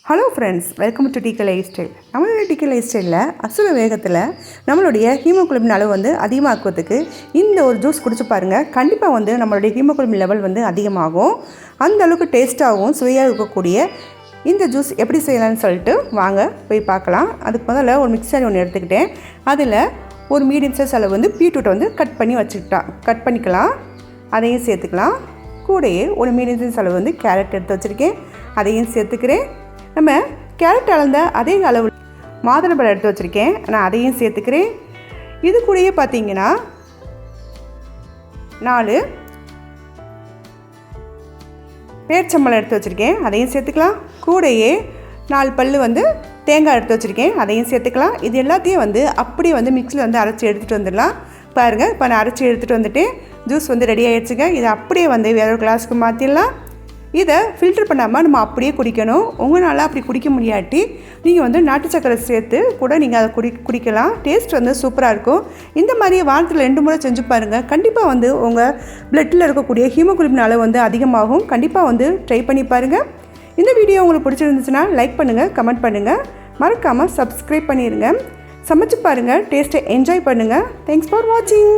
Hello friends, welcome to DK life style. நம்மளுடைய DK life ஸ்டைலில் அசுர வேகத்தில் நம்மளுடைய ஹீமோகுளோபின் அளவு அதிகமாக்குவதுக்கு இந்த ஒரு ஜூஸ் குடிச்சு பாருங்கள். கண்டிப்பாக நம்மளுடைய ஹீமோகுளோபின் லெவல் அதிகமாகும். அந்த அளவுக்கு டேஸ்ட்டாகவும் சுவையாக இருக்கக்கூடிய இந்த ஜூஸ் எப்படி செய்யலாம்னு சொல்லிட்டு வாங்க போய் பார்க்கலாம். அதுக்கு முதல்ல ஒரு மிக்சர் ஒன்று எடுத்துக்கிட்டேன். அதில் ஒரு மீடியம் சைஸ் அளவு பீட்ரூட்டை கட் பண்ணிக்கலாம். அதையும் சேர்த்துக்கலாம். கூடயே ஒரு மீடியம் சைஸ் அளவு கேரட் எடுத்து வச்சுருக்கேன், அதையும் சேர்த்துக்கிறேன். நம்ம கேரட் அளந்த அதே அளவு மாதுளம்பழம் எடுத்து வச்சுருக்கேன், நான் அதையும் சேர்த்துக்கிறேன். இது கூடயே பார்த்தீங்கன்னா 4 பேரிச்சம்பழம் எடுத்து வச்சுருக்கேன், அதையும் சேர்த்துக்கலாம். கூடயே 4 பல் தேங்காய் எடுத்து வச்சுருக்கேன், அதையும் சேர்த்துக்கலாம். இது எல்லாத்தையும் அப்படியே மிக்ஸியில் அரைச்சி எடுத்துகிட்டு வந்துடலாம். பாருங்கள், இப்போ நான் அரைச்சி எடுத்துகிட்டு வந்துட்டு ஜூஸ் ரெடி ஆகிடுச்சுங்க. இதை அப்படியே வேற ஒரு கிளாஸுக்கு மாற்றிடலாம். இதை ஃபில்டர் பண்ணாமல் நம்ம அப்படியே குடிக்கணும். உங்களால் அப்படி குடிக்க முடியாட்டி நீங்கள் நாட்டு சக்கரை சேர்த்து கூட நீங்கள் அதை குடிக்கலாம். டேஸ்ட் சூப்பராக இருக்கும். இந்த மாதிரி வாரத்தில் 2 முறை செஞ்சு பாருங்கள். கண்டிப்பாக உங்கள் பிளட்டில் இருக்கக்கூடிய ஹீமோகுளோபின் அளவு அதிகமாகும். கண்டிப்பாக ட்ரை பண்ணி பாருங்கள். இந்த வீடியோ உங்களுக்கு பிடிச்சிருந்துச்சுன்னா லைக் பண்ணுங்கள், கமெண்ட் பண்ணுங்கள், மறக்காமல் சப்ஸ்கிரைப் பண்ணிடுங்க. சமைச்சு பாருங்கள், டேஸ்ட்டை என்ஜாய் பண்ணுங்கள். தேங்க்ஸ் ஃபார் வாட்சிங்.